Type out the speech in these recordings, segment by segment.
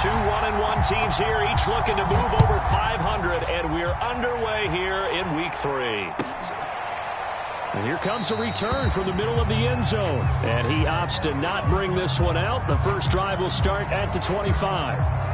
Two 1-1 teams here, each looking to move over 500, and we're underway here in Week 3. And here comes a return from the middle of the end zone. And he opts to not bring this one out. The first drive will start at the 25.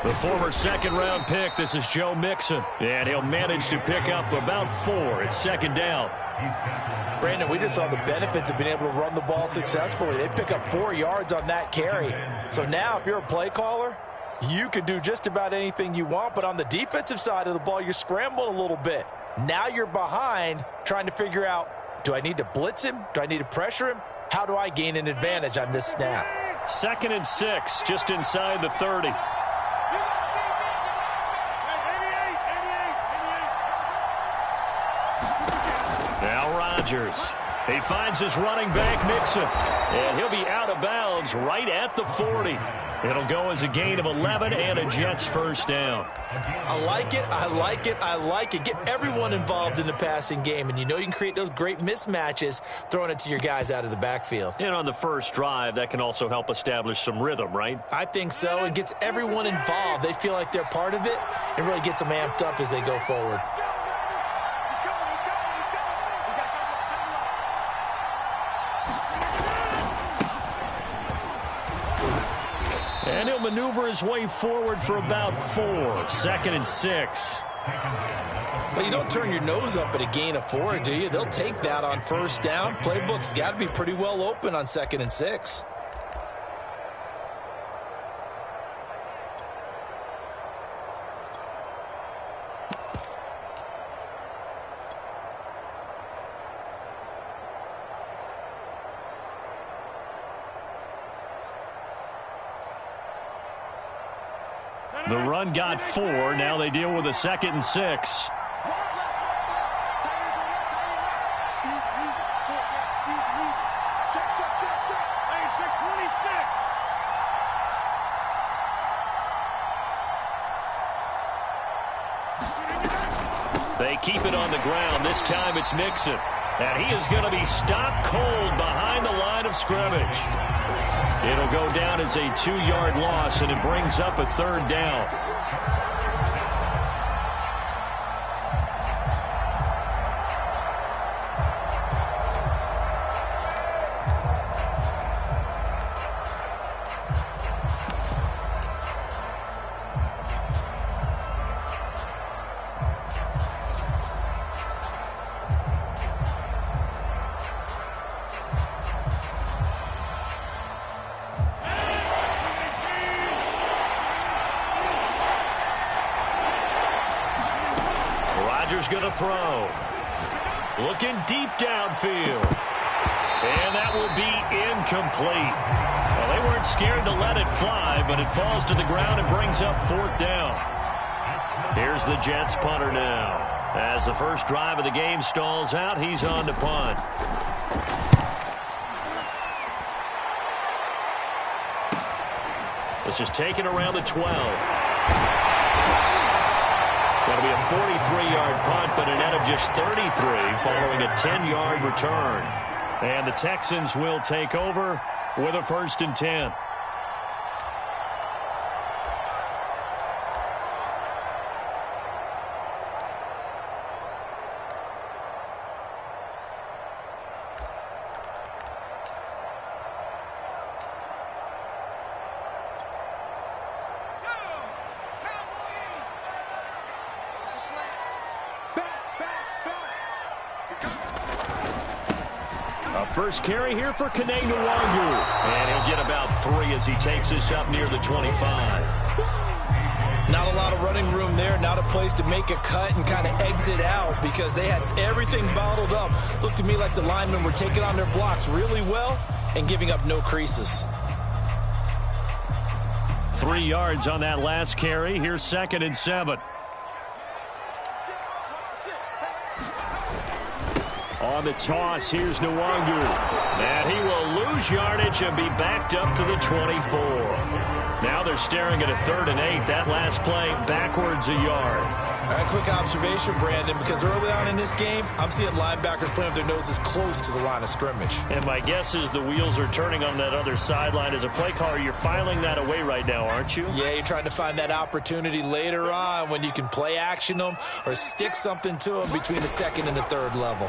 The former second-round pick, this is Joe Mixon, and he'll manage to pick up about 4. It's second down. Brandon, we just saw the benefits of being able to run the ball successfully. They pick up 4 yards on that carry. So now if you're a play caller, you can do just about anything you want, but on the defensive side of the ball, you're scrambling a little bit. Now you're behind trying to figure out, do I need to blitz him? Do I need to pressure him? How do I gain an advantage on this snap? 2nd and 6, just inside the 30. Now Rodgers. He finds his running back, Mixon. And he'll be out of bounds right at the 40. It'll go as a gain of 11 and a Jets first down. I like it, I like it, I like it. Get everyone involved in the passing game, and you know you can create those great mismatches throwing it to your guys out of the backfield. And on the first drive, that can also help establish some rhythm, right? I think so, and gets everyone involved. They feel like they're part of it, and really gets them amped up as they go forward. And he'll maneuver his way forward for about 4. 2nd and 6. Well, you don't turn your nose up at a gain of 4, do you? They'll take that on first down. Playbook's got to be pretty well open on 2nd and 6. The run got 4. Now they deal with a 2nd and 6. They keep it on the ground. This time it's Mixon. And he is going to be stopped cold behind the line of scrimmage. It'll go down as a 2-yard loss, and it brings up a 3rd down. Rodgers going to throw. Looking deep downfield. And that will be incomplete. Well, they weren't scared to let it fly, but it falls to the ground and brings up 4th down. Here's the Jets punter now. As the first drive of the game stalls out, he's on to punt. This is taken around the 12. That'll be a 43-yard punt, but a net of just 33 following a 10-yard return. And the Texans will take over with a 1st and 10. First carry here for Kene Nwangu. And he'll get about 3 as he takes this up near the 25. Not a lot of running room there. Not a place to make a cut and kind of exit out because they had everything bottled up. Looked to me like the linemen were taking on their blocks really well and giving up no creases. 3 yards on that last carry. Here's 2nd and 7. On the toss, here's Nwangu. And he will lose yardage and be backed up to the 24. Now they're staring at a 3rd and 8. That last play backwards a yard. All right, quick observation, Brandon, because early on in this game, I'm seeing linebackers playing with their noses close to the line of scrimmage. And my guess is the wheels are turning on that other sideline. As a play caller, you're filing that away right now, aren't you? Yeah, you're trying to find that opportunity later on when you can play action them or stick something to them between the 2nd and the 3rd level.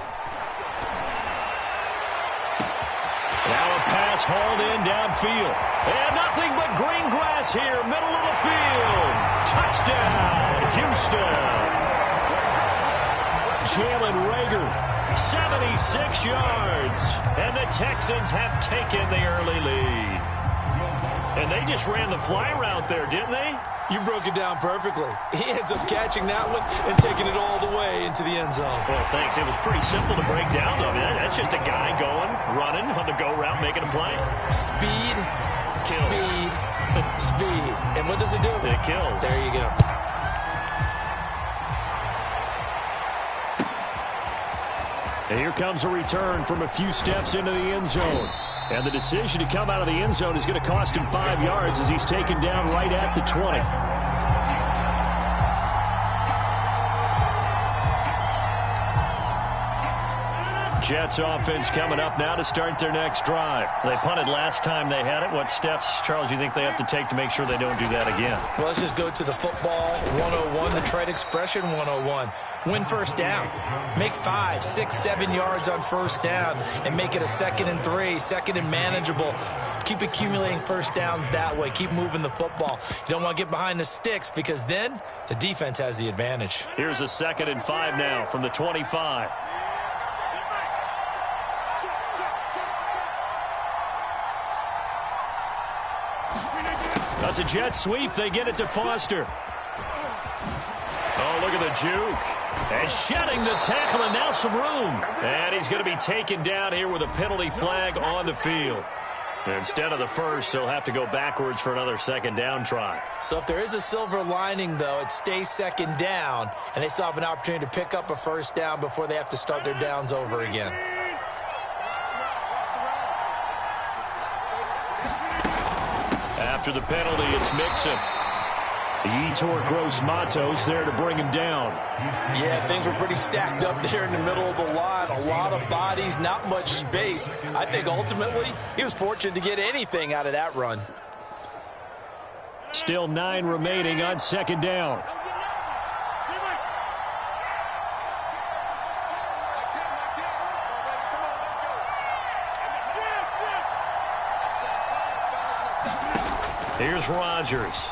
Now a pass hauled in downfield. And nothing but green grass here, middle of the field. Touchdown, Houston. Jalen Reagor, 76 yards. And the Texans have taken the early lead. And they just ran the fly route there, didn't they? You broke it down perfectly. He ends up catching that one and taking it all the way into the end zone. Well, thanks. It was pretty simple to break down, though. I mean, that's just a guy going, running on the go route, making a play. Speed, kills. Speed, speed. And what does it do? It kills. There you go. And here comes a return from a few steps into the end zone. And the decision to come out of the end zone is going to cost him 5 yards as he's taken down right at the 20. Jets offense coming up now to start their next drive. They punted last time they had it. What steps, Charles, you think they have to take to make sure they don't do that again? Well, let's just go to the football 101, the trade expression 101. Win first down. Make 5, 6, 7 yards on first down and make it a 2nd and 3, 2nd and manageable. Keep accumulating first downs that way. Keep moving the football. You don't want to get behind the sticks because then the defense has the advantage. Here's a 2nd and 5 now from the 25. That's a jet sweep. They get it to Foster. Oh, look at the juke. And shedding the tackle, and now some room. And he's going to be taken down here with a penalty flag on the field. Instead of the first, he'll have to go backwards for another 2nd down try. So if there is a silver lining, though, it stays 2nd down, and they still have an opportunity to pick up a first down before they have to start their downs over again. After the penalty, it's Mixon. Yetur Gross-Matos there to bring him down. Yeah, things were pretty stacked up there in the middle of the line. A lot of bodies, not much space. I think ultimately he was fortunate to get anything out of that run. Still 9 remaining on 2nd down. Here's Rodgers.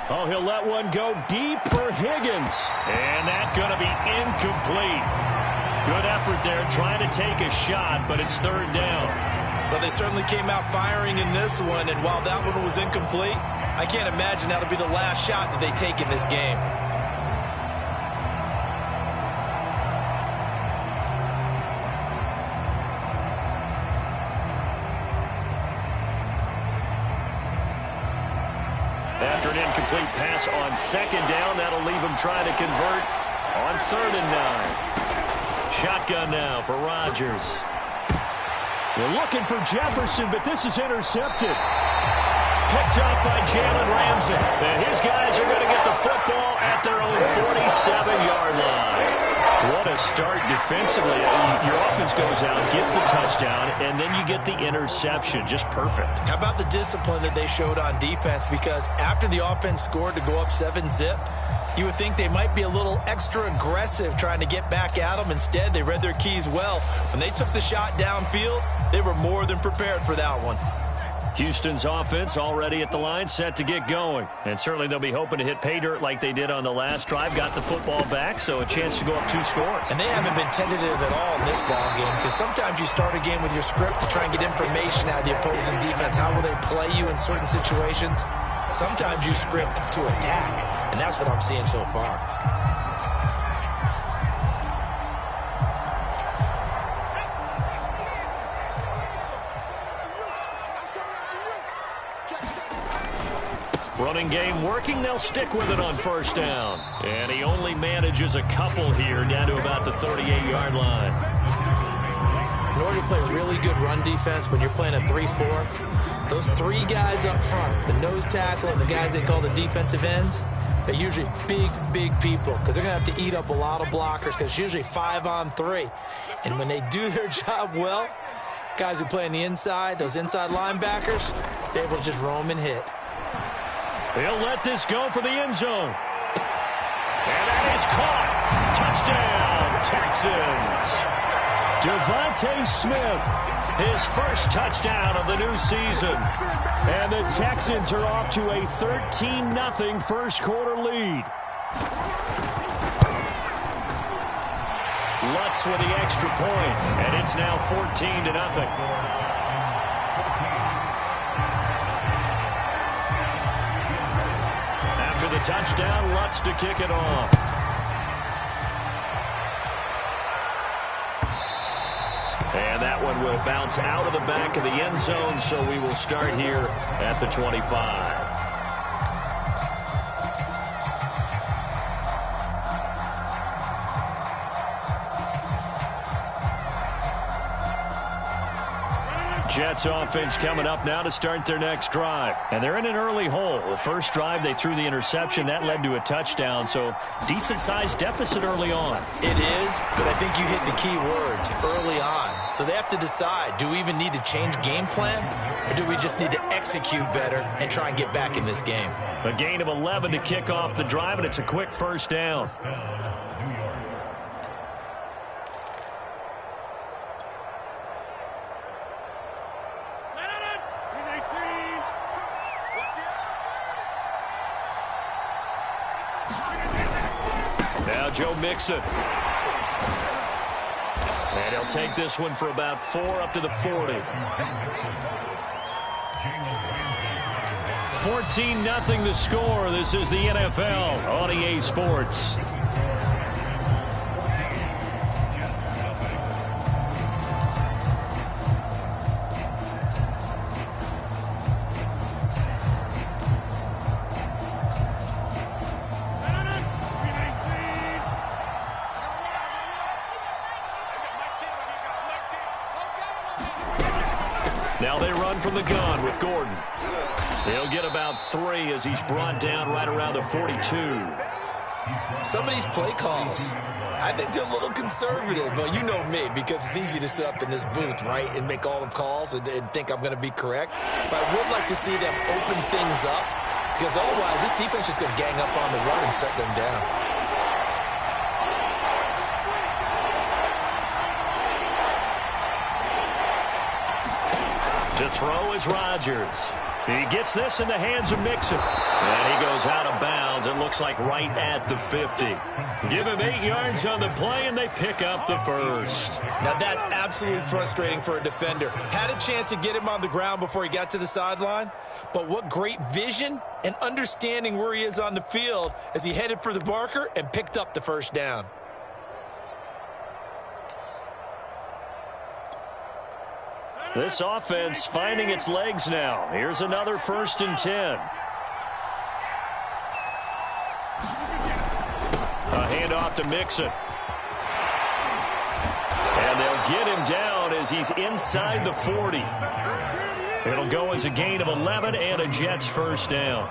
Oh, he'll let one go deep for Higgins. And that's going to be incomplete. Good effort there trying to take a shot, but it's 3rd down. But they certainly came out firing in this one, and while that one was incomplete, I can't imagine that'll be the last shot that they take in this game. After an incomplete pass on 2nd down, that'll leave him trying to convert on 3rd and 9. Shotgun now for Rodgers. They're looking for Jefferson, but this is intercepted. Picked up by Jalen Ramsey. And his guys are going to get the football at their own 47-yard line. What a start defensively. Your offense goes out, gets the touchdown, and then you get the interception. Just perfect. How about the discipline that they showed on defense? Because after the offense scored to go up 7-zip, you would think they might be a little extra aggressive trying to get back at them. Instead, they read their keys well. When they took the shot downfield, they were more than prepared for that one. Houston's offense already at the line, set to get going. And certainly they'll be hoping to hit pay dirt like they did on the last drive. Got the football back, so a chance to go up 2 scores. And they haven't been tentative at all in this ball game, because sometimes you start a game with your script to try and get information out of the opposing defense. How will they play you in certain situations? Sometimes you script to attack, and that's what I'm seeing so far. Running game working. They'll stick with it on first down. And he only manages a couple here down to about the 38-yard line. In order to play really good run defense when you're playing a 3-4, those three guys up front, the nose tackle and the guys they call the defensive ends, they're usually big, big people because they're going to have to eat up a lot of blockers because it's usually 5-on-3. And when they do their job well, guys who play on the inside, those inside linebackers, they're able to just roam and hit. They'll let this go for the end zone. And that is caught. Touchdown, Texans. Devontae Smith, his first touchdown of the new season. And the Texans are off to a 13-0 first quarter lead. Lutz with the extra point, and it's now 14-0. After the touchdown, Lutz to kick it off. And that one will bounce out of the back of the end zone, so we will start here at the 25. Jets offense coming up now to start their next drive. And they're in an early hole. The first drive, they threw the interception. That led to a touchdown, so decent-sized deficit early on. It is, but I think you hit the key words, early on. So they have to decide, do we even need to change game plan, or do we just need to execute better and try and get back in this game? A gain of 11 to kick off the drive, and it's a quick first down. Now Joe Mixon. And he'll take this one for about 4 up to the 40. 14-0 the score. This is the NFL on EA Sports. Now they run from the gun with Gordon. He'll get about 3 as he's brought down right around the 42. Some of these play calls, I think they're a little conservative, but you know me, because it's easy to sit up in this booth, right, and make all the calls and think I'm going to be correct. But I would like to see them open things up, because otherwise this defense is going to gang up on the run and shut them down. To throw is Rodgers. He gets this in the hands of Mixon. And he goes out of bounds. It looks like right at the 50. Give him 8 yards on the play, and they pick up the first. Now that's absolutely frustrating for a defender. Had a chance to get him on the ground before he got to the sideline. But what great vision and understanding where he is on the field as he headed for the marker and picked up the first down. This offense finding its legs now. Here's another 1st and 10. A handoff to Mixon. And they'll get him down as he's inside the 40. It'll go as a gain of 11 and a Jets first down.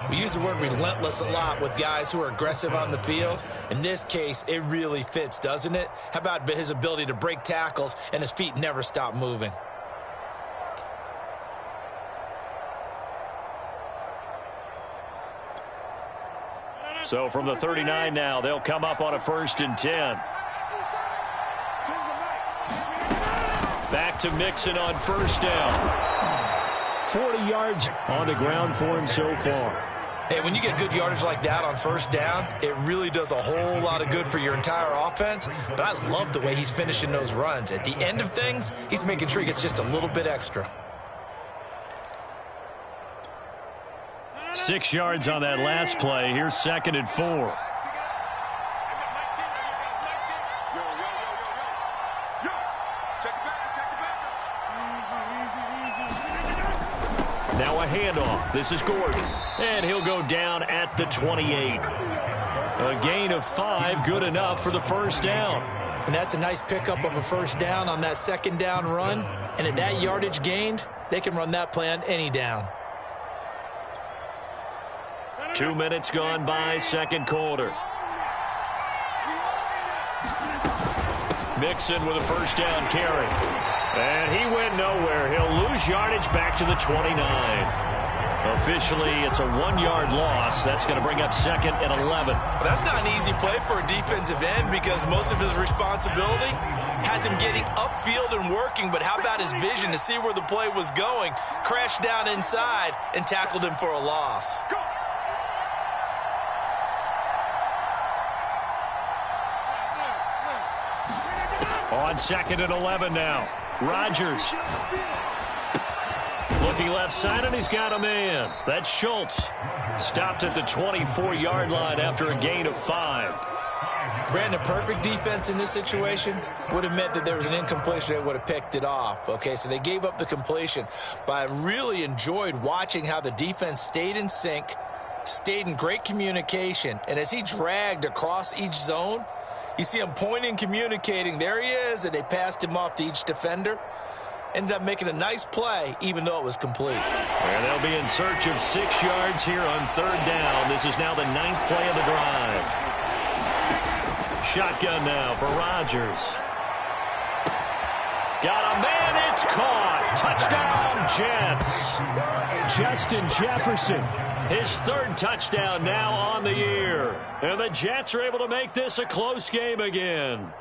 We use the word relentless a lot with guys who are aggressive on the field. In this case, it really fits, doesn't it? How about his ability to break tackles and his feet never stop moving? So from the 39 now, they'll come up on a 1st and 10. Back to Mixon on first down. 40 yards on the ground for him so far. Hey, when you get good yardage like that on first down, it really does a whole lot of good for your entire offense. But I love the way he's finishing those runs. At the end of things, he's making sure he gets just a little bit extra. 6 yards on that last play. Here's 2nd and 4. Now a handoff. This is Gordon. And he'll go down at the 28. A gain of 5, good enough for the first down. And that's a nice pickup of a first down on that second down run. And at that yardage gained, they can run that play on any down. 2 minutes gone by, second quarter. Mixon with a first down carry. And he went nowhere. He'll lose yardage back to the 29. Officially, it's a 1-yard loss. That's going to bring up second and 11. That's not an easy play for a defensive end because most of his responsibility has him getting upfield and working, but how about his vision to see where the play was going, crashed down inside, and tackled him for a loss. On second and 11 now. Rodgers. Looking left side, and he's got a man. That's Schultz. Stopped at the 24-yard line after a gain of 5. Brandon, perfect defense in this situation would have meant that there was an incompletion. They would have picked it off. Okay, so they gave up the completion. But I really enjoyed watching how the defense stayed in sync, stayed in great communication. And as he dragged across each zone, you see him pointing, communicating. There he is, and they passed him off to each defender. Ended up making a nice play, even though it was complete. And they'll be in search of 6 yards here on third down. This is now the 9th play of the drive. Shotgun now for Rodgers. Got a man, it's caught. Touchdown, Jets. Justin Jefferson. His 3rd touchdown now on the year. And the Jets are able to make this a close game again.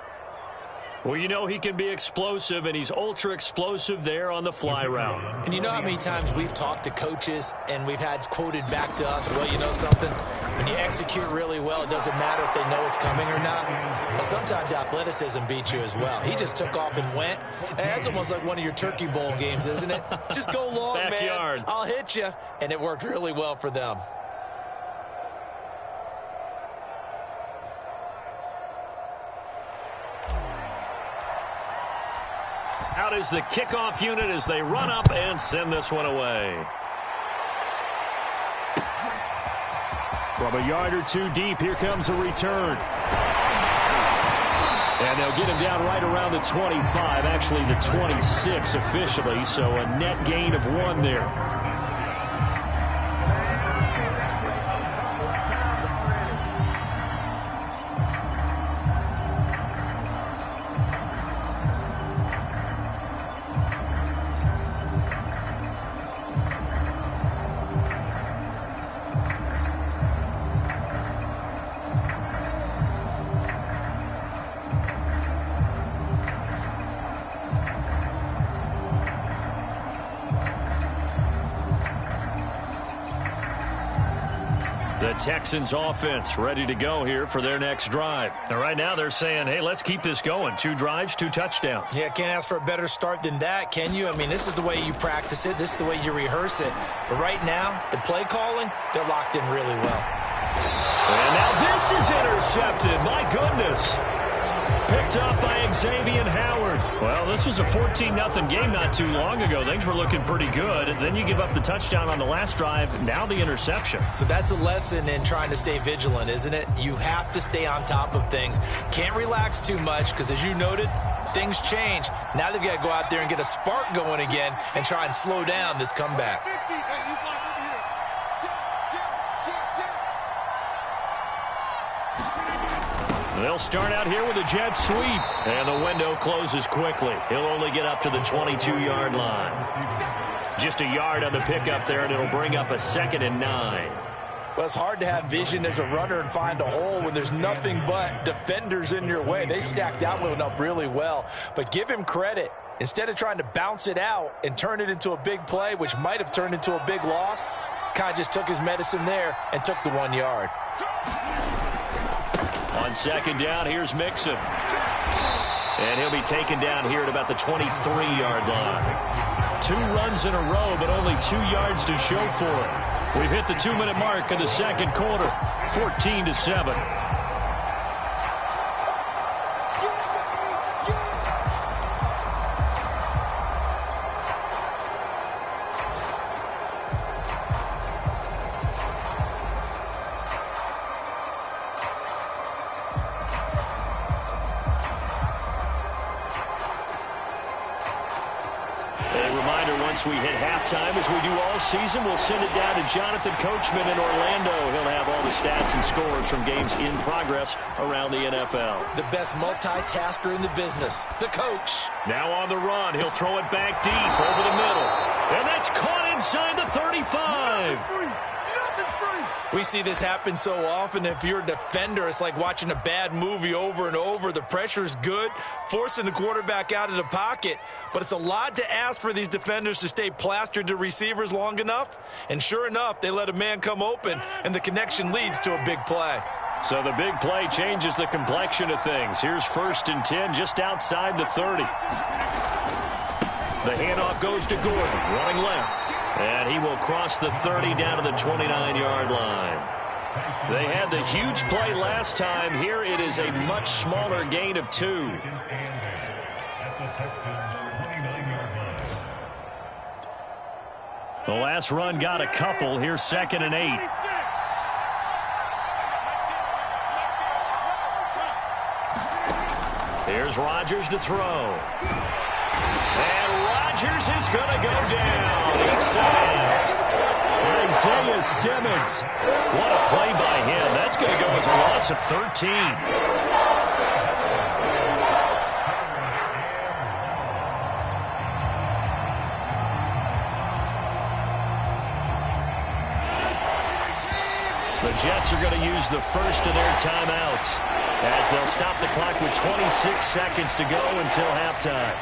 Well, you know he can be explosive, and he's ultra-explosive there on the fly route. And you know how many times we've talked to coaches and we've had quoted back to us, well, you know something? When you execute really well, it doesn't matter if they know it's coming or not. But sometimes athleticism beats you as well. He just took off and went. And that's almost like one of your Turkey Bowl games, isn't it? Just go long, Backyard. man. I'll hit you. And it worked really well for them. Out is the kickoff unit as they run up and send this one away. From a yard or 2 deep, here comes a return. And they'll get him down right around the 25, actually the 26 officially, so a net gain of 1 there. The Texans offense ready to go here for their next drive. And right now they're saying, hey, let's keep this going. 2 drives, 2 touchdowns. Yeah, can't ask for a better start than that, can you? I mean, this is the way you practice it. This is the way you rehearse it. But right now, the play calling, they're locked in really well. And now this is intercepted. My goodness. Picked up by Xavier Howard. Well, this was a 14-0 game not too long ago. Things were looking pretty good. Then you give up the touchdown on the last drive. Now the interception. So that's a lesson in trying to stay vigilant, isn't it? You have to stay on top of things. Can't relax too much because, as you noted, things change. Now they've got to go out there and get a spark going again and try and slow down this comeback. They'll start out here with a jet sweep. And the window closes quickly. He'll only get up to the 22-yard line. Just a yard on the pickup there, and it'll bring up a 2nd and 9. Well, it's hard to have vision as a runner and find a hole when there's nothing but defenders in your way. They stacked that one up really well. But give him credit. Instead of trying to bounce it out and turn it into a big play, which might have turned into a big loss, kind of just took his medicine there and took the 1 yard. On second down, here's Mixon. And he'll be taken down here at about the 23-yard line. 2 runs in a row, but only 2 yards to show for it. We've hit the 2-minute mark in the second quarter, 14-7. reminder, once we hit halftime, as we do all season, we'll send it down to Jonathan Coachman in Orlando. He'll have all the stats and scores from games in progress around the NFL. The best multitasker in the business, the coach. Now on the run, he'll throw it back deep over the middle. And that's caught inside the 35. We see this happen so often. If you're a defender, it's like watching a bad movie over and over. The pressure's good, forcing the quarterback out of the pocket. But it's a lot to ask for these defenders to stay plastered to receivers long enough. And sure enough, they let a man come open, and the connection leads to a big play. So the big play changes the complexion of things. Here's 1st and 10 just outside the 30. The handoff goes to Gordon, running left. And he will cross the 30 down to the 29-yard line. They had the huge play last time. Here it is a much smaller gain of 2. The last run got a couple. Here's 2nd and 8. Here's Rodgers to throw. And Rodgers is going to go down. He's sacked. Isaiah Simmons. What a play by him. That's going to go as a loss of 13. The Jets are going to use the first of their timeouts as they'll stop the clock with 26 seconds to go until halftime.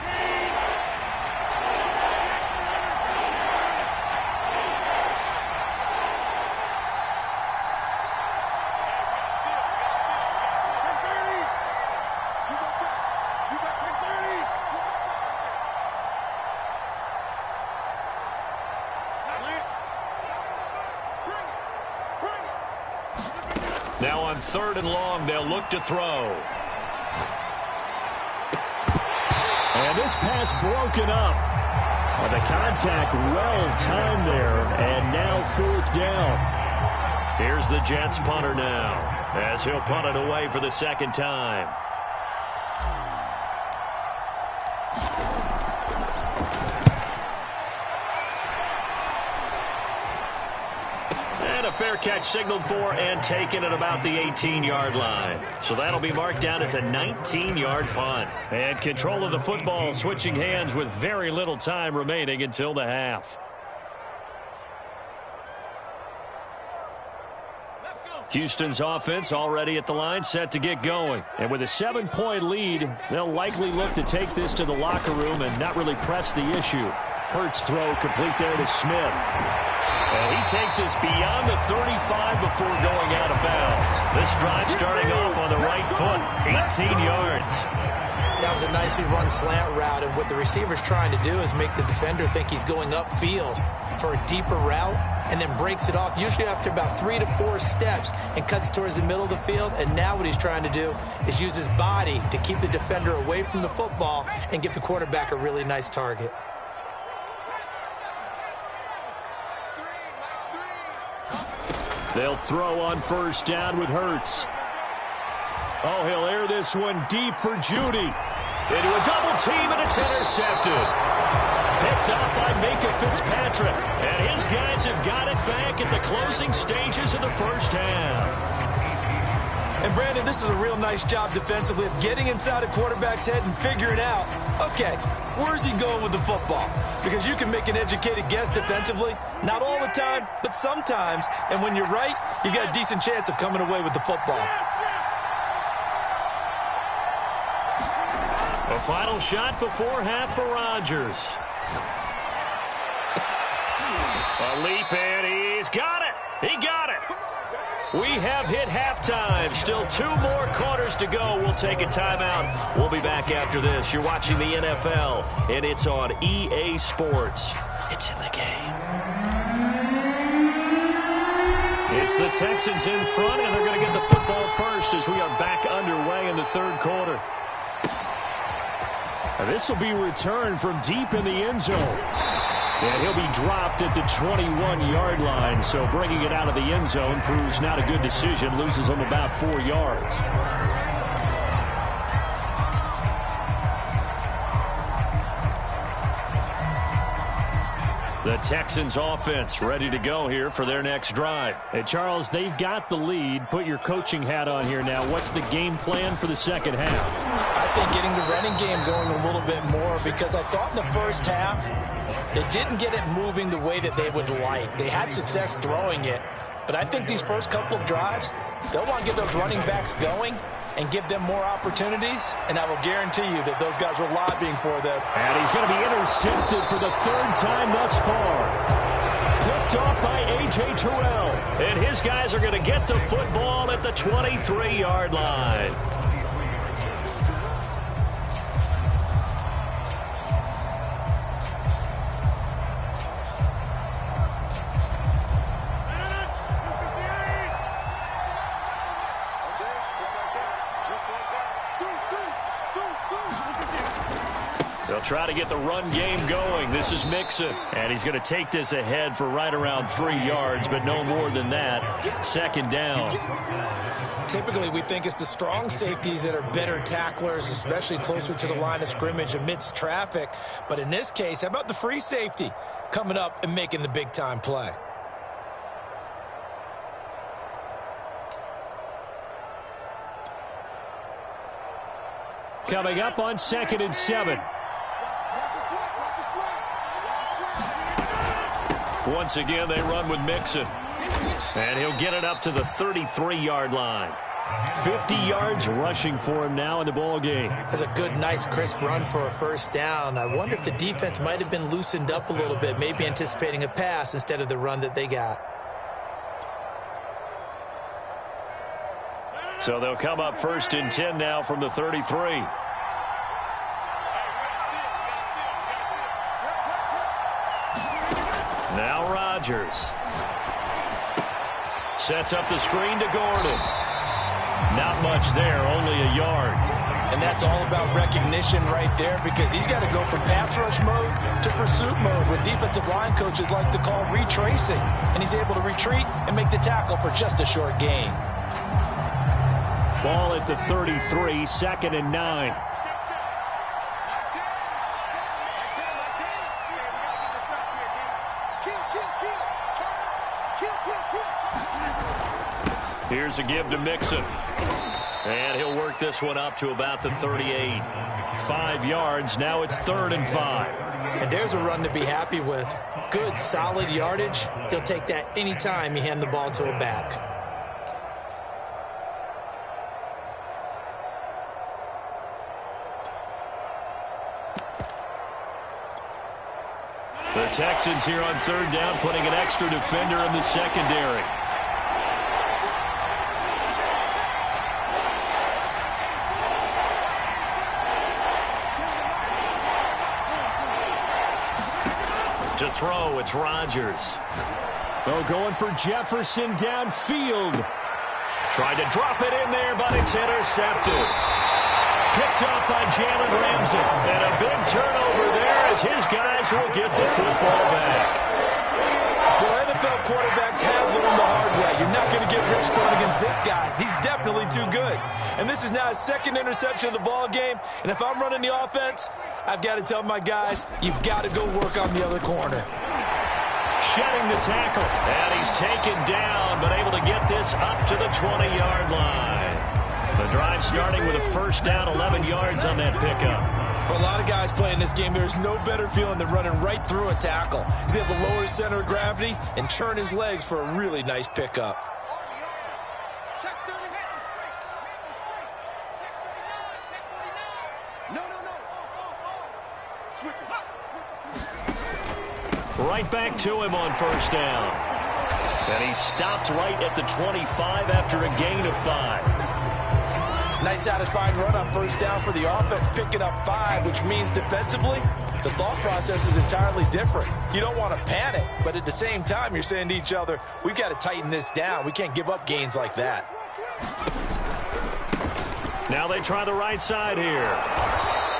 Now on 3rd and long, they'll look to throw. And this pass broken up. The contact well timed there, and now 4th down. Here's the Jets punter now, as he'll punt it away for the 2nd time. Fair catch signaled for and taken at about the 18-yard line. So that'll be marked down as a 19-yard punt. And control of the football switching hands with very little time remaining until the half. Houston's offense already at the line, set to get going. And with a 7-point lead, they'll likely look to take this to the locker room and not really press the issue. Hurts throw complete there to Smith. And he takes us beyond the 35 before going out of bounds. This drive starting off on the right foot, 18 yards. That was a nicely run slant route, and what the receiver's trying to do is make the defender think he's going upfield for a deeper route, and then breaks it off, usually after about 3 to 4 steps, and cuts towards the middle of the field. And now what he's trying to do is use his body to keep the defender away from the football and give the quarterback a really nice target. They'll throw on 1st down with Hurts. Oh, he'll air this one deep for Judy. Into a double team, and it's intercepted. Picked up by Minka Fitzpatrick. And his guys have got it back at the closing stages of the 1st half. And, Brandon, this is a real nice job defensively of getting inside a quarterback's head and figuring out, okay, where's he going with the football? Because you can make an educated guess defensively. Not all the time, but sometimes. And when you're right, you got a decent chance of coming away with the football. A final shot before half for Rodgers. A leap, and he's got it. He got it. We have hit halftime. Still 2 more quarters to go. We'll take a timeout. We'll be back after this. You're watching the NFL, and it's on EA Sports. It's in the game. It's the Texans in front, and they're going to get the football first as we are back underway in the 3rd quarter. This will be returned from deep in the end zone. And he'll be dropped at the 21-yard line, so bringing it out of the end zone proves not a good decision, loses him about 4 yards. The Texans offense ready to go here for their next drive. Hey, Charles, they've got the lead. Put your coaching hat on here now. What's the game plan for the second half? I think getting the running game going a little bit more, because I thought in the first half they didn't get it moving the way that they would like. They had success throwing it, but I think these first couple of drives, they'll want to get those running backs going and give them more opportunities, and I will guarantee you that those guys were lobbying for them. And he's going to be intercepted for the third time thus far. Picked off by A.J. Terrell. And his guys are going to get the football at the 23-yard line. They'll try to get the run game going. This is Mixon. And he's going to take this ahead for right around 3 yards, but no more than that. Second down. Typically, we think it's the strong safeties that are better tacklers, especially closer to the line of scrimmage amidst traffic. But in this case, how about the free safety coming up and making the big-time play? Coming up on 2nd and 7. Once again, they run with Mixon. And he'll get it up to the 33-yard line. 50 yards rushing for him now in the ball game. That's a good, nice, crisp run for a first down. I wonder if the defense might have been loosened up a little bit, maybe anticipating a pass instead of the run that they got. So they'll come up 1st and 10 now from the 33. Now Rodgers. Sets up the screen to Gordon. Not much there, only a yard. And that's all about recognition right there, because he's got to go from pass rush mode to pursuit mode, what defensive line coaches like to call retracing. And he's able to retreat and make the tackle for just a short gain. Ball at the 33, 2nd and 9. Here's a give to Mixon. And he'll work this one up to about the 38. 5 yards. Now it's 3rd and 5. And there's a run to be happy with. Good, solid yardage. He'll take that anytime you hand the ball to a back. The Texans here on 3rd down, putting an extra defender in the secondary. To throw, it's Rodgers. Oh, going for Jefferson downfield. Tried to drop it in there, but it's intercepted. Picked off by Jalen Ramsey. And a big turnover there as his guys will get the football back. Well, NFL quarterbacks have learned the hard way. You're not going to get rich throwing against this guy. He's definitely too good. And this is now his 2nd interception of the ball game. And if I'm running the offense, I've got to tell my guys, you've got to go work on the other corner. Shedding the tackle. And he's taken down, but able to get this up to the 20-yard line. The drive starting with a first down, 11 yards on that pickup. For a lot of guys playing this game, there's no better feeling than running right through a tackle. He's able to lower his center of gravity and churn his legs for a really nice pickup. Right back to him on first down. And he stopped right at the 25 after a gain of 5. Nice satisfying run on first down for the offense, picking up 5, which means defensively, the thought process is entirely different. You don't want to panic, but at the same time, you're saying to each other, we've got to tighten this down. We can't give up gains like that. Now they try the right side here.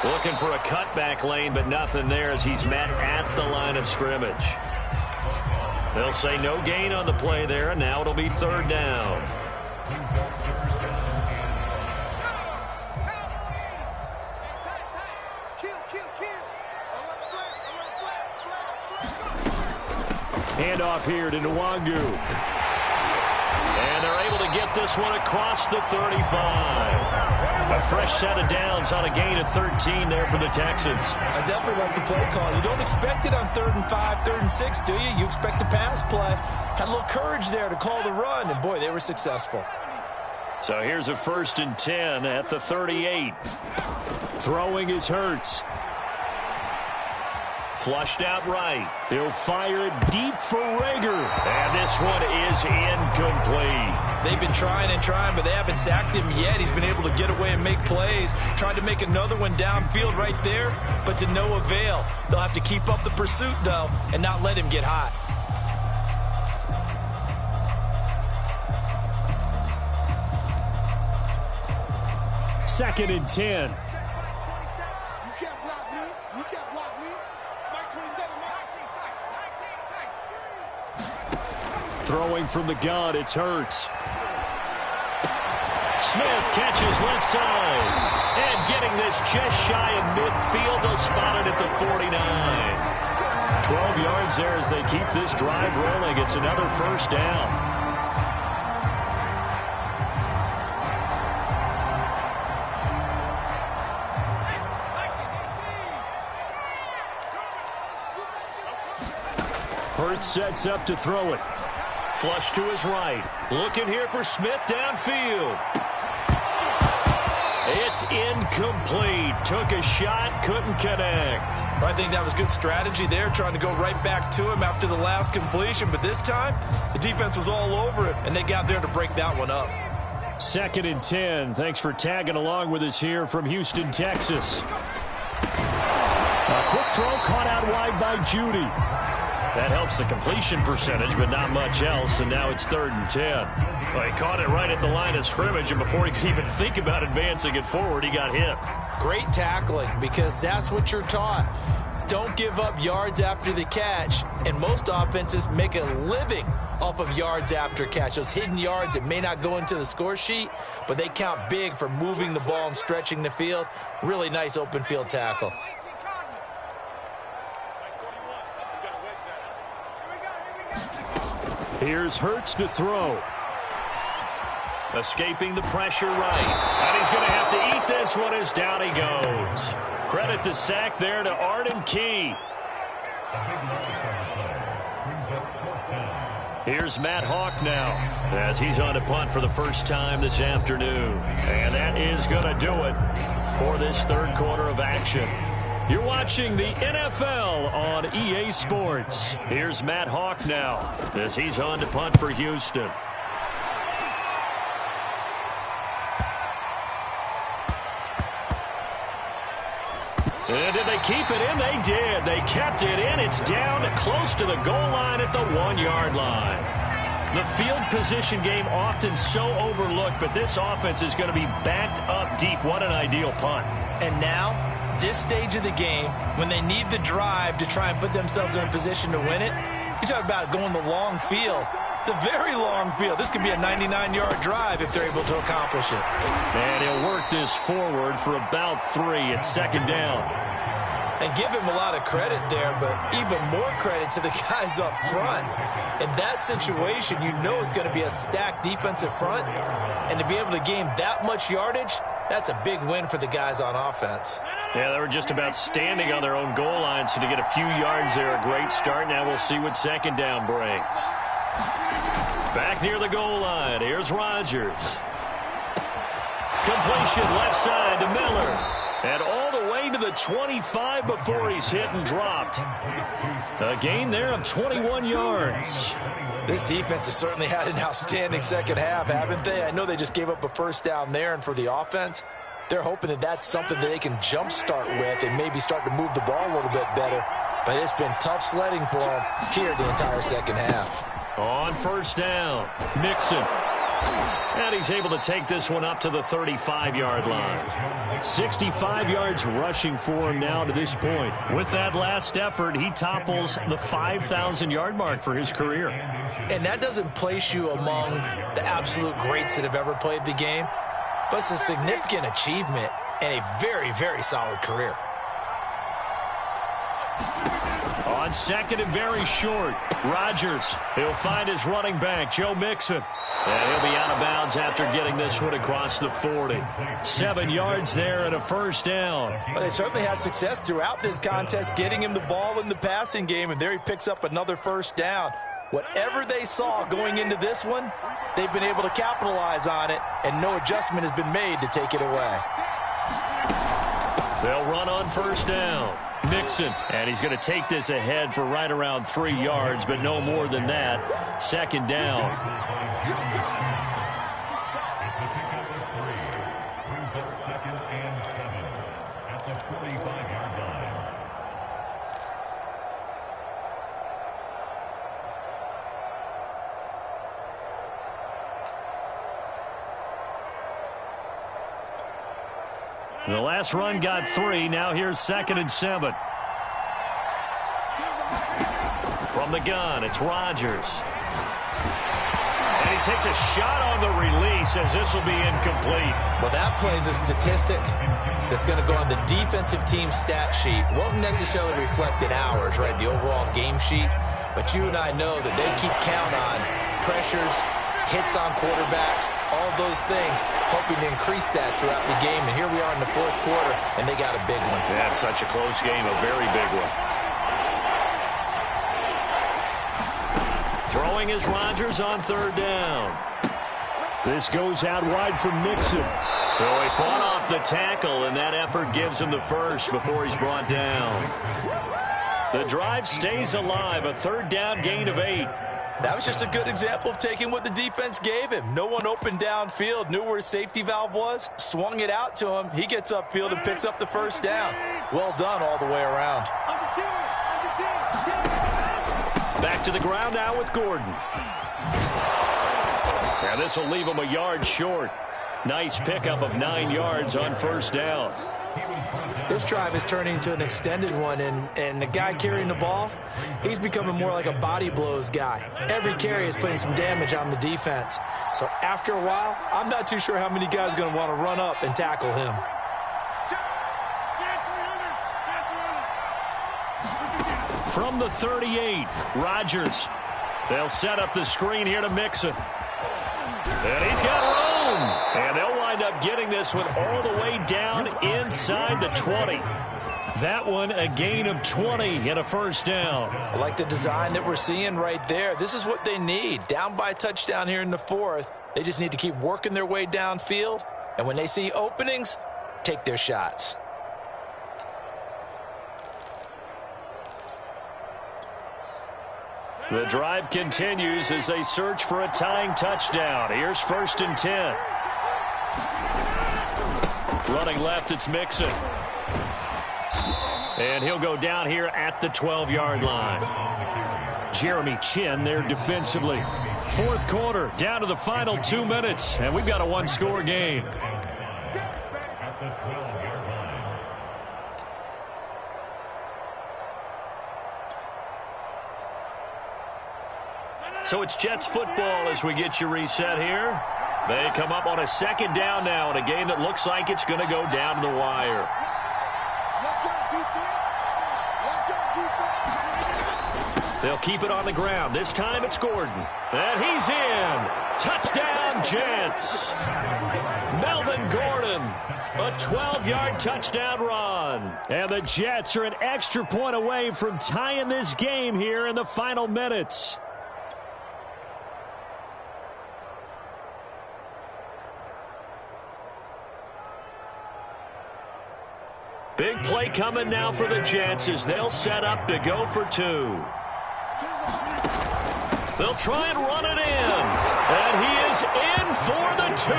Looking for a cutback lane, but nothing there as he's met at the line of scrimmage. They'll say no gain on the play there, and now it'll be 3rd down. Handoff here to Nwangu. And they're able to get this one across the 35. A fresh set of downs on a gain of 13 there for the Texans. I definitely like the play call. You don't expect it on 3rd and 5, 3rd and 6, do you? You expect a pass play. Had a little courage there to call the run, and boy, they were successful. So here's a 1st and 10 at the 38. Throwing is Hurts. Flushed out right. He'll fire it deep for Rager. And this one is incomplete. They've been trying and trying, but they haven't sacked him yet. He's been able to get away and make plays. Tried to make another one downfield right there, but to no avail. They'll have to keep up the pursuit, though, and not let him get hot. Second and 10. Throwing from the gun, it's Hurts. Smith catches left side. And getting this just shy of midfield. They'll spot it at the 49. 12 yards there as they keep this drive rolling. It's another 1st down. Hurts sets up to throw it. Flush to his right. Looking here for Smith downfield. It's incomplete. Took a shot, couldn't connect. I think that was good strategy there, trying to go right back to him after the last completion. But this time, the defense was all over him, and they got there to break that one up. 2nd and 10. Thanks for tagging along with us here from Houston, Texas. A quick throw caught out wide by Judy. That helps the completion percentage, but not much else, and now it's 3rd and 10. Well, he caught it right at the line of scrimmage, and before he could even think about advancing it forward, he got hit. Great tackling, because that's what you're taught. Don't give up yards after the catch, and most offenses make a living off of yards after catch. Those hidden yards that may not go into the score sheet, but they count big for moving the ball and stretching the field. Really nice open field tackle. Here's Hurts to throw. Escaping the pressure right. And he's going to have to eat this one as down he goes. Credit the sack there to Arden Key. Here's Matt Hawk now as he's on to punt for the first time this afternoon. And that is going to do it for this 3rd quarter of action. You're watching the NFL on EA Sports. Here's Matt Hawk now as he's on to punt for Houston. And did they keep it in? They did. They kept it in. It's down close to the goal line at the 1-yard line. The field position game often so overlooked, but this offense is going to be backed up deep. What an ideal punt. And now, this stage of the game, when they need the drive to try and put themselves in a position to win it, you talk about going the long field, the very long field. This could be a 99-yard drive if they're able to accomplish it. And he'll work this forward for about 3 at 2nd down. And give him a lot of credit there, but even more credit to the guys up front. In that situation, you know it's going to be a stacked defensive front. And to be able to gain that much yardage, that's a big win for the guys on offense. Yeah, they were just about standing on their own goal line, so to get a few yards there, a great start. Now we'll see what 2nd down brings. Back near the goal line, here's Rodgers. Completion left side to Miller. And all the way to the 25 before he's hit and dropped. A gain there of 21 yards. This defense has certainly had an outstanding second half, haven't they? I know they just gave up a 1st down there, and for the offense, they're hoping that that's something that they can jumpstart with and maybe start to move the ball a little bit better. But it's been tough sledding for them here the entire second half. On 1st down, Mixon. And he's able to take this one up to the 35-yard line. 65 yards rushing for him now to this point. With that last effort, he topples the 5,000-yard mark for his career. And that doesn't place you among the absolute greats that have ever played the game, but it's a significant achievement and a very, very solid career. On second and very short, Rodgers. He'll find his running back, Joe Mixon. And he'll be out of bounds after getting this one across the 40. 7 yards there and a first down. Well, they certainly had success throughout this contest getting him the ball in the passing game, and there he picks up another first down. Whatever they saw going into this one, they've been able to capitalize on it, and no adjustment has been made to take it away. They'll run on first down. Mixon, and he's going to take this ahead for right around 3 yards, but no more than that. Second down. The last run got 3. Now here's 2nd and 7. From the gun, it's Rodgers. And he takes a shot on the release as this will be incomplete. Well, that plays a statistic that's going to go on the defensive team stat sheet. Won't necessarily reflect in ours, right, the overall game sheet. But you and I know that they keep count on pressures, hits on quarterbacks, all those things, hoping to increase that throughout the game. And here we are in the 4th quarter, and they got a big one. Yeah, it's such a close game, a very big one. Throwing is Rodgers on 3rd down. This goes out wide for Mixon. So he fought off the tackle, and that effort gives him the first before he's brought down. The drive stays alive, a 3rd down gain of 8. That was just a good example of taking what the defense gave him. No one open downfield, knew where his safety valve was, swung it out to him. He gets upfield and picks up the first down. Well done all the way around. Back to the ground now with Gordon. And this will leave him a yard short. Nice pickup of 9 yards on first down. This drive is turning into an extended one, and the guy carrying the ball, he's becoming more like a body blows guy. Every carry is putting some damage on the defense. So after a while, I'm not too sure how many guys are going to want to run up and tackle him. From the 38, Rodgers. They'll set up the screen here to Mixon. And he's got room. And they'll wind up getting this one all the way down inside the 20. That one a gain of 20 and a first down. I like the design that we're seeing right there. This is what they need. Down by a touchdown here in the 4th. They just need to keep working their way downfield. And when they see openings, take their shots. The drive continues as they search for a tying touchdown. Here's 1st and 10. Running left, it's Mixon. And he'll go down here at the 12-yard line. Jeremy Chin there defensively. 4th quarter, down to the final 2 minutes, and we've got a one-score game. So it's Jets football as we get you reset here. They come up on a 2nd down now in a game that looks like it's going to go down to the wire. They'll keep it on the ground. This time it's Gordon. And he's in. Touchdown, Jets. Melvin Gordon. A 12-yard touchdown run. And the Jets are an extra point away from tying this game here in the final minutes. Big play coming now for the Jets as they'll set up to go for 2. They'll try and run it in. And he is in for the 2.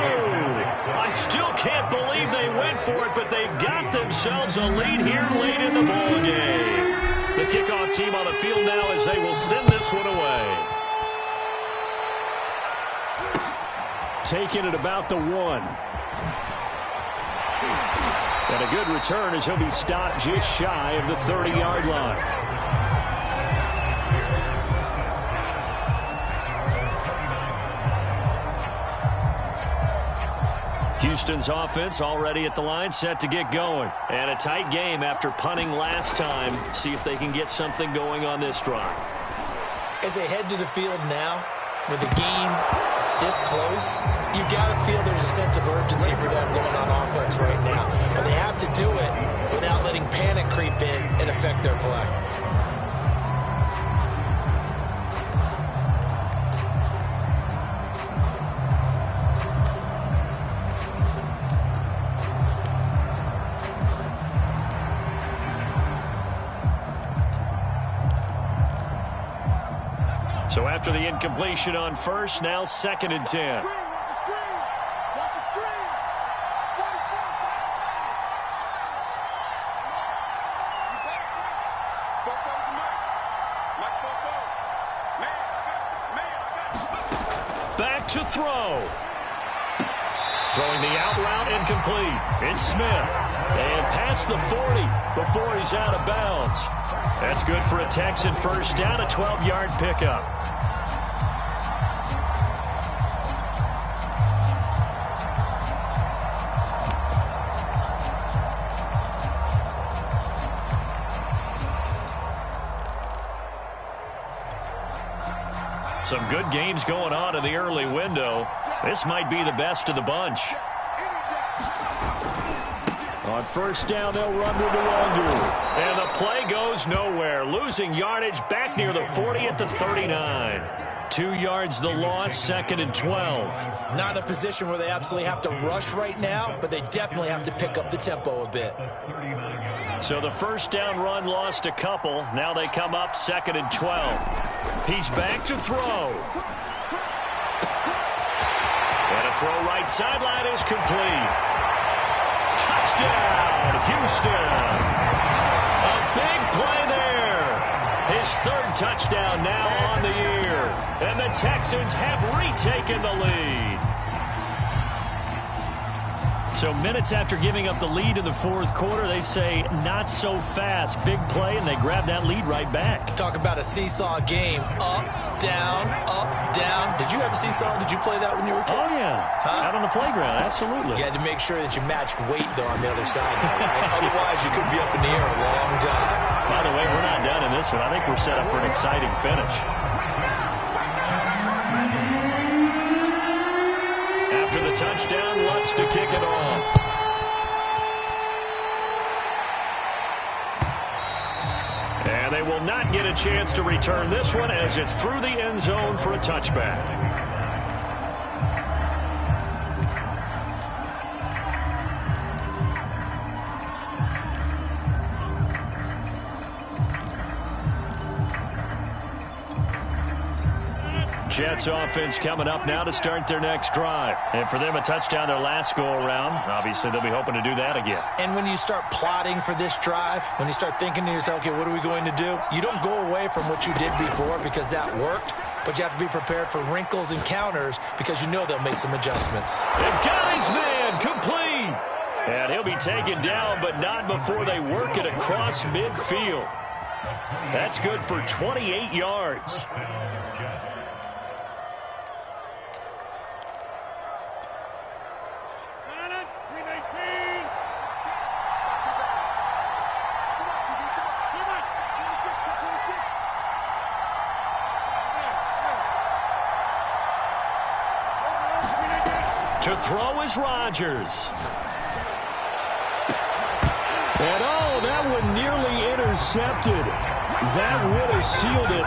I still can't believe they went for it, but they've got themselves a lead here late in the ball game. The kickoff team on the field now as they will send this one away. Taking it about the 1. And a good return as he'll be stopped just shy of the 30-yard line. Houston's offense already at the line, set to get going. And a tight game after punting last time. See if they can get something going on this drive. As they head to the field now, with the game this close, you got to feel there's a sense of urgency for them going on offense right now. But they have to do it without letting panic creep in and affect their play. So after the incompletion on first, now 2nd and 10. Back to throw. Throwing the out route incomplete. It's Smith. And past the 40 before he's out of bounds. That's good for a Texan first down, a 12-yard pickup. Some good games going on in the early window. This might be the best of the bunch. On first down, they'll run to Nwangu. And the play goes nowhere. Losing yardage back near the 40 at the 39. 2 yards the loss, 2nd and 12. Not in a position where they absolutely have to rush right now, but they definitely have to pick up the tempo a bit. So the first down run lost a couple. Now they come up 2nd and 12. He's back to throw. And a throw right sideline is complete. Touchdown, Houston. A big play there. His 3rd touchdown now on the year. And the Texans have retaken the lead. So minutes after giving up the lead in the 4th quarter, they say not so fast. Big play, and they grab that lead right back. Talk about a seesaw game. Up, down, up, down. Did you have a seesaw? Did you play that when you were a kid? Oh, yeah. Huh? Out on the playground, absolutely. You had to make sure that you matched weight, though, on the other side. Right? Otherwise, you could be up in the air a long time. By the way, we're not done in this one. I think we're set up for an exciting finish. After the touchdown, Lutz to kick it off. And they will not get a chance to return this one as it's through the end zone for a touchback. Jets offense coming up now to start their next drive. And for them, a touchdown their last go-around. Obviously, they'll be hoping to do that again. And when you start plotting for this drive, when you start thinking to yourself, okay, what are we going to do? You don't go away from what you did before because that worked, but you have to be prepared for wrinkles and counters because you know they'll make some adjustments. They've got his man complete. And he'll be taken down, but not before they work it across midfield. That's good for 28 yards. To throw is Rodgers. And that one nearly intercepted. That would have sealed it.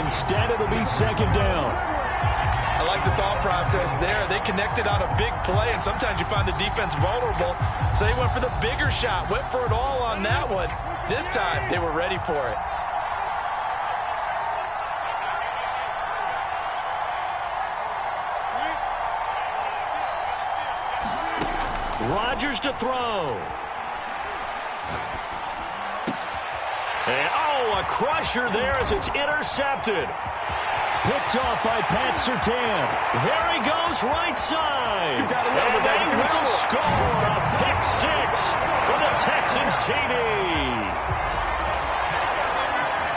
Instead, it'll be 2nd down. I like the thought process there. They connected on a big play, and sometimes you find the defense vulnerable. So they went for the bigger shot, went for it all on that one. This time, they were ready for it. Rodgers to throw. And, a crusher there as it's intercepted. Picked off by Pat Surtain. There he goes, right side. And they will score a pick 6 for the Texans TD.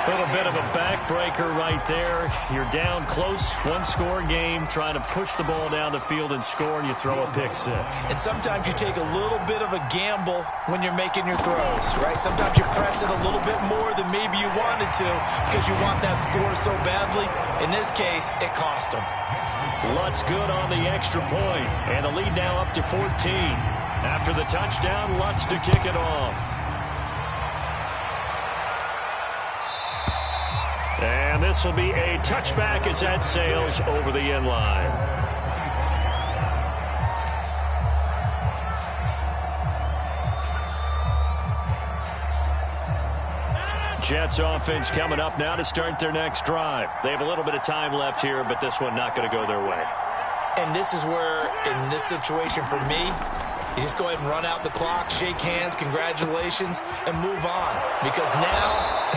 A little bit of a backbreaker right there. You're down close, one-score game, trying to push the ball down the field and score, and you throw a pick six. And sometimes you take a little bit of a gamble when you're making your throws, right? Sometimes you press it a little bit more than maybe you wanted to because you want that score so badly. In this case, it cost them. Lutz good on the extra point, and the lead now up to 14. After the touchdown, Lutz to kick it off. And this will be a touchback as that sails over the end line. Jets offense coming up now to start their next drive. They have a little bit of time left here, but this one not going to go their way. And this is where, in this situation for me, you just go ahead and run out the clock, shake hands, congratulations, and move on. Because now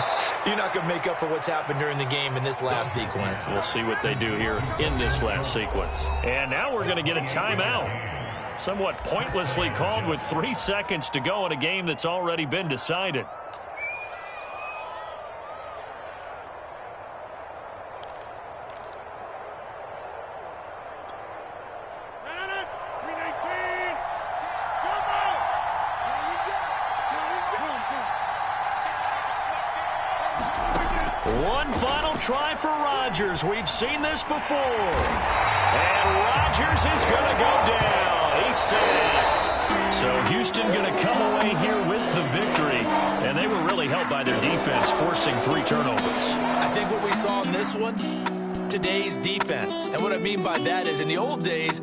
you're not going to make up for what's happened during the game in this last sequence. We'll see what they do here in this last sequence. And now we're going to get a timeout. Somewhat pointlessly called with 3 seconds to go in a game that's already been decided. One final try for Rodgers. We've seen this before. And Rodgers is going to go down. He's sacked. So Houston going to come away here with the victory. And they were really helped by their defense, forcing 3 turnovers. I think what we saw in this one, today's defense. And what I mean by that is in the old days,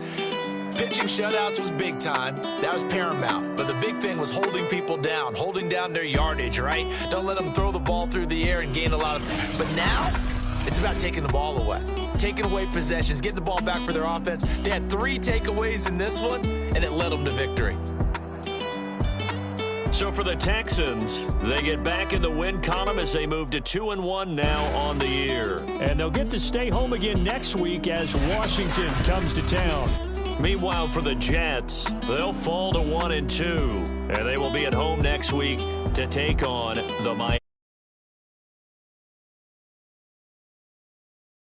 pitching shutouts was big time. That was paramount. But the big thing was holding people down, holding down their yardage, right? Don't let them throw the ball through the air and gain a lot of... But now, it's about taking the ball away. Taking away possessions, getting the ball back for their offense. They had 3 takeaways in this one, and it led them to victory. So for the Texans, they get back in the win column as they move to 2-1 now on the year. And they'll get to stay home again next week as Washington comes to town. Meanwhile, for the Jets, they'll fall to 1-2, and they will be at home next week to take on the Miami.